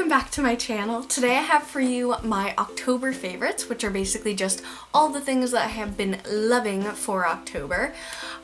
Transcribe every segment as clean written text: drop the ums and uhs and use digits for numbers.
welcome back to my channel. Today I have for you my October favorites, which are basically just all the things that I have been loving for October.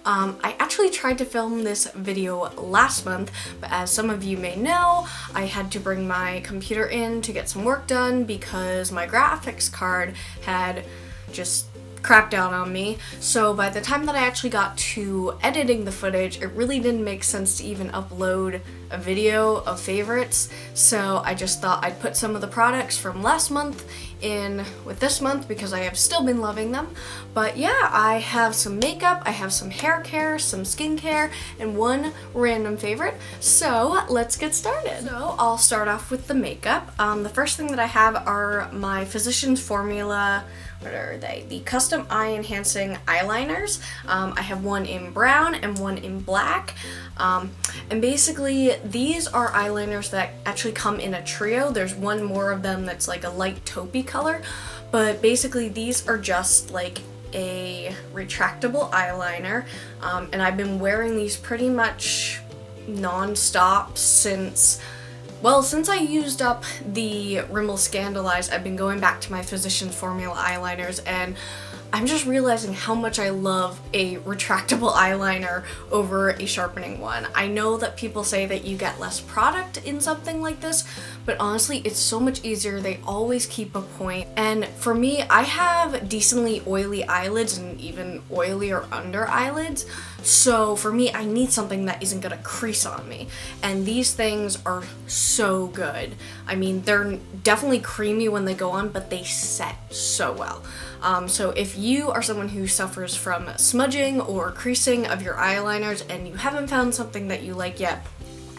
I actually tried to film this video last month, but as some of you may know, I had to bring my computer in to get some work done because my graphics card had just crapped out on me. So by the time that I actually got to editing the footage, it really didn't make sense to even upload a video of favorites. So I just thought I'd put some of the products from last month in with this month because I have still been loving them. But yeah, I have some makeup, I have some hair care, some skincare, and one random favorite. So let's get started. So I'll start off with the makeup. The first thing that I have are my Physicians Formula, what are they? The Custom Eye Enhancing Eyeliners. I have one in brown and one in black. And basically these are eyeliners that actually come in a trio. There's one more of them that's like a light taupey color, but basically these are just like a retractable eyeliner. And I've been wearing these pretty much non-stop since I used up the Rimmel Scandaleyes. I've been going back to my Physicians Formula eyeliners, and I'm just realizing how much I love a retractable eyeliner over a sharpening one. I know that people say that you get less product in something like this, but honestly, it's so much easier. They always keep a point. And for me, I have decently oily eyelids and even oilier under eyelids. So for me, I need something that isn't gonna crease on me. And these things are so good. I mean, they're definitely creamy when they go on, but they set so well. So if you are someone who suffers from smudging or creasing of your eyeliners and you haven't found something that you like yet,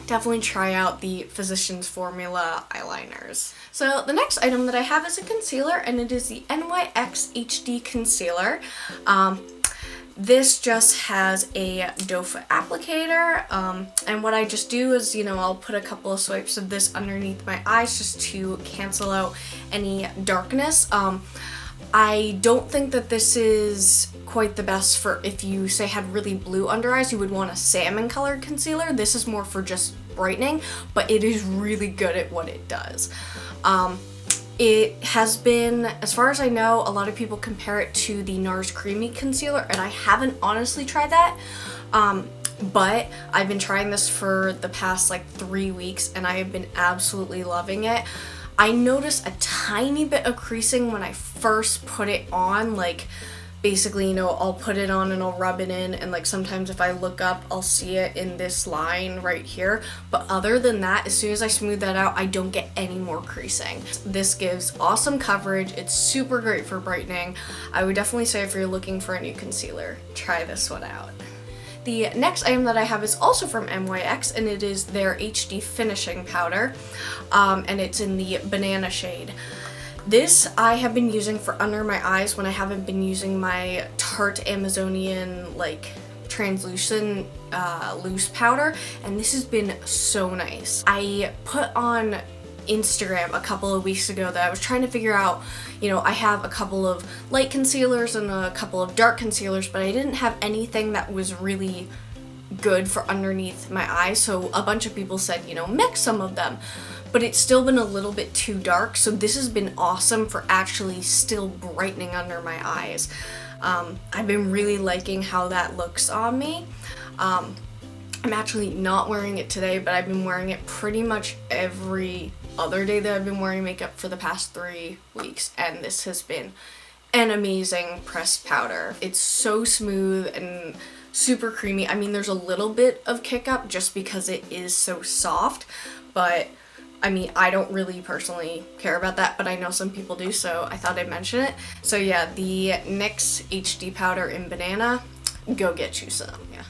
definitely try out the Physicians Formula eyeliners. So the next item that I have is a concealer, and it is the NYX HD Concealer. This just has a doe foot applicator, and what I just do is, I'll put a couple of swipes of this underneath my eyes just to cancel out any darkness. I don't think that this is quite the best for if you, say, had really blue under eyes. You would want a salmon colored concealer. This is more for just brightening, but it is really good at what it does. It has been, as far as I know, a lot of people compare it to the NARS Creamy Concealer, and I haven't honestly tried that. But I've been trying this for the past like 3 weeks, and I have been absolutely loving it. I noticed a tiny bit of creasing when I first put it on, like basically, I'll put it on and I'll rub it in, and like sometimes if I look up, I'll see it in this line right here. But other than that, as soon as I smooth that out, I don't get any more creasing. This gives awesome coverage. It's super great for brightening. I would definitely say if you're looking for a new concealer, try this one out. The next item that I have is also from NYX, and it is their HD Finishing Powder, and it's in the banana shade. This I have been using for under my eyes when I haven't been using my Tarte Amazonian like translucent loose powder, and this has been so nice. I put on Instagram a couple of weeks ago that I was trying to figure out, I have a couple of light concealers and a couple of dark concealers, but I didn't have anything that was really good for underneath my eyes. So a bunch of people said, mix some of them, but it's still been a little bit too dark. So this has been awesome for actually still brightening under my eyes. I've been really liking how that looks on me. I'm actually not wearing it today, but I've been wearing it pretty much every other day that I've been wearing makeup for the past 3 weeks, and this has been an amazing pressed powder. It's so smooth and super creamy. I mean, there's a little bit of kick up just because it is so soft, but I mean, I don't really personally care about that, but I know some people do, so I thought I'd mention it. So yeah, the NYX HD powder in banana, go get you some. Yeah.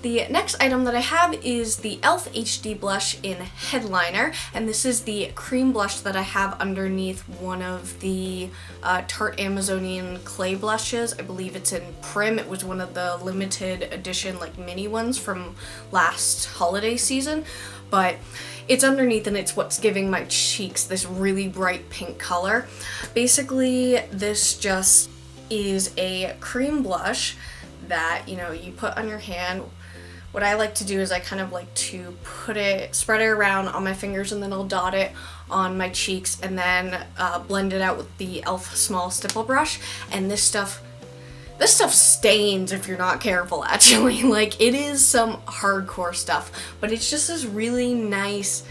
The next item that I have is the e.l.f. HD Blush in Headliner, and this is the cream blush that I have underneath one of the Tarte Amazonian clay blushes. I believe it's in Prim. It was one of the limited edition like mini ones from last holiday season, but it's underneath and it's what's giving my cheeks this really bright pink color. Basically, this just is a cream blush that, you put on your hand what I like to do is I kind of like to spread it around on my fingers, and then I'll dot it on my cheeks, and then blend it out with the e.l.f. small stipple brush. And this stuff stains if you're not careful, actually. Like, it is some hardcore stuff, but it's just this really nice,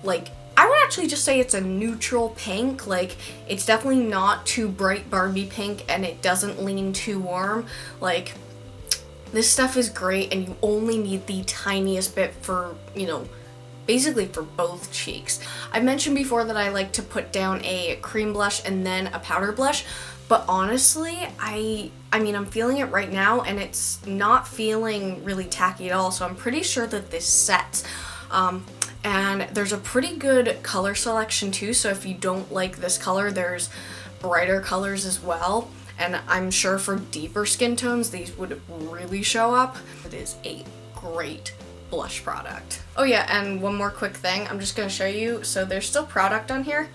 like, I would actually just say it's a neutral pink. Like, it's definitely not too bright Barbie pink, and it doesn't lean too warm. Like, this stuff is great, and you only need the tiniest bit for, you know, basically for both cheeks. I mentioned before that I like to put down a cream blush and then a powder blush, but honestly, I mean, I'm feeling it right now, and it's not feeling really tacky at all, so I'm pretty sure that this sets. And there's a pretty good color selection too, so if you don't like this color, there's brighter colors as well, and I'm sure for deeper skin tones, these would really show up. It is a great blush product. Oh yeah, and one more quick thing, I'm just gonna show you, so there's still product on here.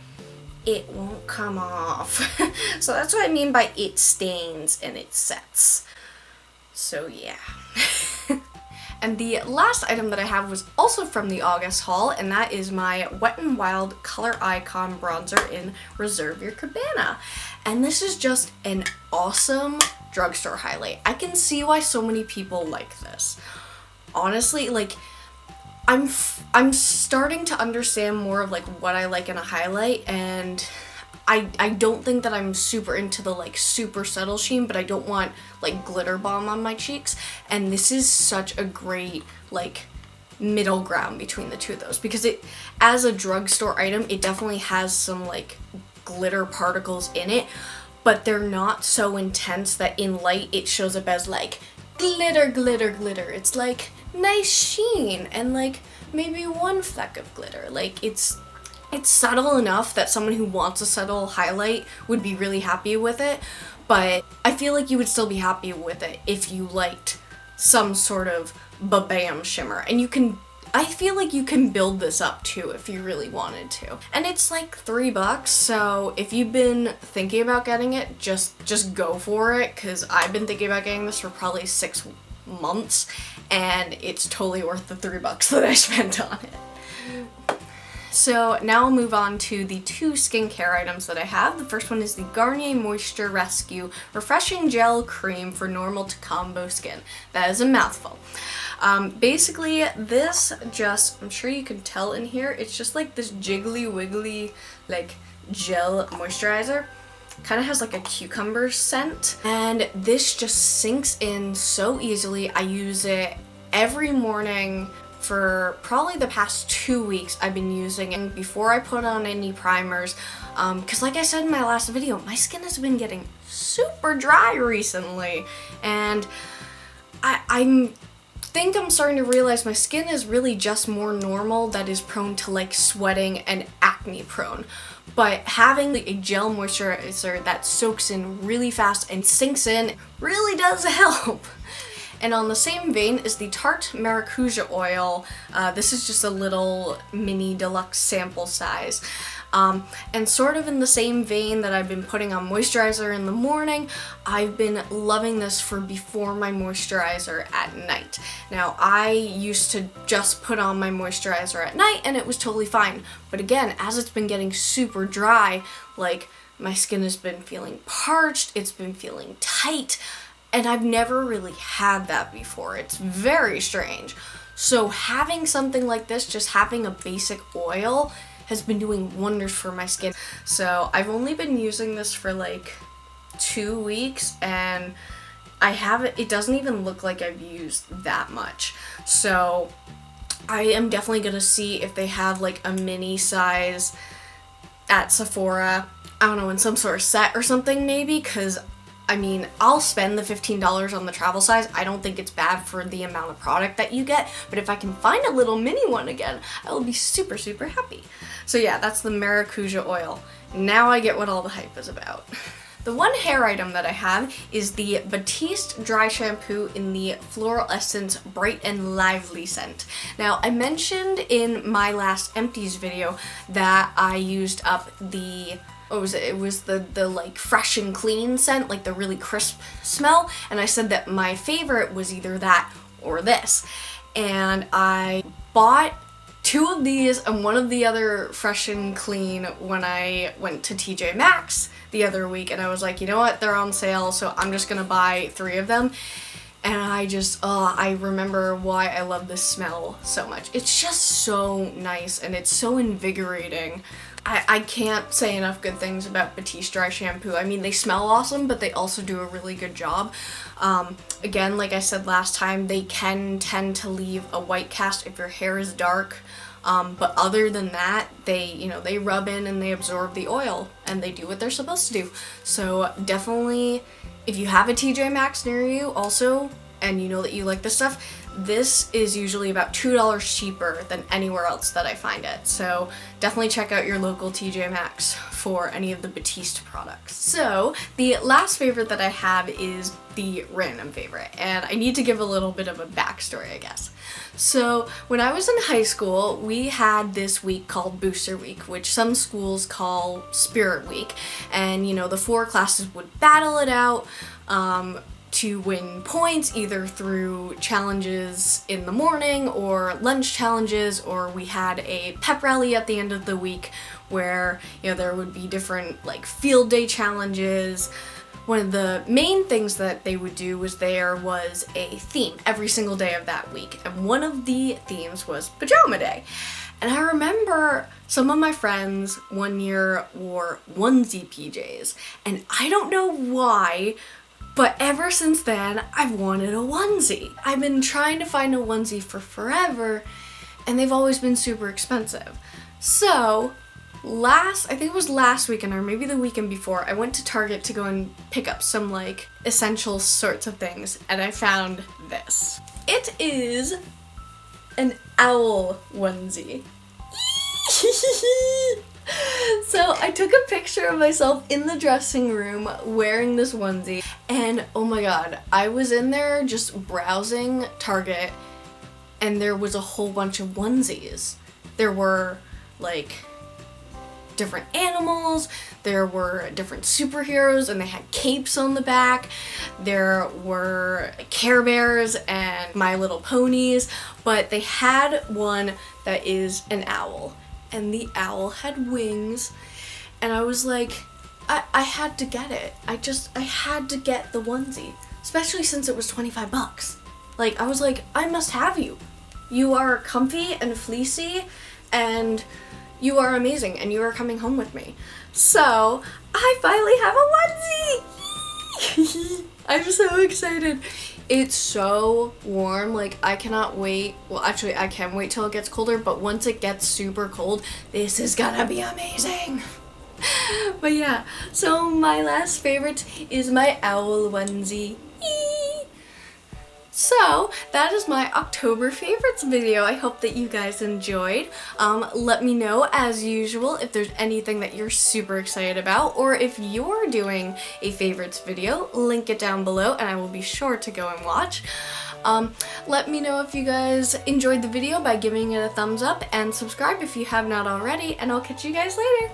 It won't come off. So that's what I mean by it stains and it sets. So yeah. And the last item that I have was also from the August haul, and that is my Wet n Wild Color Icon Bronzer in Reserve Your Cabana. And this is just an awesome drugstore highlight. I can see why so many people like this. Honestly, like, I'm starting to understand more of like what I like in a highlight, and I don't think that I'm super into the like super subtle sheen, but I don't want like glitter bomb on my cheeks, and this is such a great like middle ground between the two of those, because it, as a drugstore item, it definitely has some like glitter particles in it, but they're not so intense that in light it shows up as like glitter, glitter, glitter. It's like nice sheen and like maybe one fleck of glitter. Like, it's subtle enough that someone who wants a subtle highlight would be really happy with it, but I feel like you would still be happy with it if you liked some sort of ba-bam shimmer. And I feel like you can build this up too if you really wanted to. And it's like $3, so if you've been thinking about getting it, just go for it, because I've been thinking about getting this for probably 6 months, and it's totally worth the $3 that I spent on it. So now I'll move on to the 2 skincare items that I have. The first one is the Garnier Moisture Rescue Refreshing Gel Cream for normal to combo skin. That is a mouthful. Basically, this just, I'm sure you can tell in here, it's just like this jiggly wiggly like gel moisturizer. Kind of has like a cucumber scent, and this just sinks in so easily. I use it every morning for probably the past 2 weeks. I've been using it before I put on any primers, because like I said in my last video, my skin has been getting super dry recently, and I think I'm starting to realize my skin is really just more normal that is prone to like sweating and acne prone. But having a gel moisturizer that soaks in really fast and sinks in really does help. And on the same vein is the Tarte Maracuja Oil. This is just a little mini deluxe sample size. And sort of in the same vein that I've been putting on moisturizer in the morning, I've been loving this for before my moisturizer at night. Now, I used to just put on my moisturizer at night and it was totally fine. But again, as it's been getting super dry, like, my skin has been feeling parched, it's been feeling tight, and I've never really had that before. It's very strange. So having something like this, just having a basic oil, has been doing wonders for my skin. So I've only been using this for like 2 weeks, and it doesn't even look like I've used that much. So I am definitely gonna see if they have like a mini size at Sephora, I don't know, in some sort of set or something maybe, because I mean, I'll spend the $15 on the travel size. I don't think it's bad for the amount of product that you get, but if I can find a little mini one again, I will be super, super happy. So yeah, that's the Maracuja Oil. Now I get what all the hype is about. The one hair item that I have is the Batiste Dry Shampoo in the Floral Essence Bright and Lively scent. Now, I mentioned in my last Empties video that I used up the, what was it? It was the like fresh and clean scent, like the really crisp smell, and I said that my favorite was either that or this. and I bought 2 of these and 1 of the other Fresh and Clean when I went to TJ Maxx the other week, and I was like, you know what, they're on sale, so I'm just gonna buy 3 of them. And I remember why I love this smell so much. It's just so nice and it's so invigorating. I can't say enough good things about Batiste dry shampoo. I mean, they smell awesome, but they also do a really good job. Again, like I said last time, they can tend to leave a white cast if your hair is dark. But other than that, they rub in and they absorb the oil and they do what they're supposed to do. So definitely, if you have a TJ Maxx near you also, and you know that you like this stuff, this is usually about $2 cheaper than anywhere else that I find it. So definitely check out your local TJ Maxx for any of the Batiste products. So the last favorite that I have is the random favorite, and I need to give a little bit of a backstory, I guess. So when I was in high school, we had this week called Booster Week, which some schools call Spirit Week, and the 4 classes would battle it out to win points, either through challenges in the morning or lunch challenges, or we had a pep rally at the end of the week where there would be different like field day challenges. One of the main things that they would do was there was a theme every single day of that week, and one of the themes was Pajama Day. And I remember some of my friends one year wore onesie PJs, and I don't know why, but ever since then, I've wanted a onesie. I've been trying to find a onesie for forever, and they've always been super expensive. So, I think it was last weekend or maybe the weekend before, I went to Target to go and pick up some like essential sorts of things, and I found this. It is an owl onesie. So I took a picture of myself in the dressing room wearing this onesie, and oh my god, I was in there just browsing Target, and there was a whole bunch of onesies. There were like different animals, there were different superheroes, and they had capes on the back. There were Care Bears and My Little Ponies, but they had one that is an owl, and the owl had wings, and I was like, I had to get it. I had to get the onesie, especially since it was 25 bucks. Like, I was like, I must have you. You are comfy and fleecy, and you are amazing, and you are coming home with me. So, I finally have a onesie! I'm so excited. It's so warm, like I cannot wait. Well, actually I can wait till it gets colder, but once it gets super cold, this is gonna be amazing. But yeah, so my last favorite is my owl onesie. So that is my October favorites video. I hope that you guys enjoyed. Let me know, as usual, if there's anything that you're super excited about, or if you're doing a favorites video, link it down below and I will be sure to go and watch. Let me know if you guys enjoyed the video by giving it a thumbs up, and subscribe if you have not already, and I'll catch you guys later.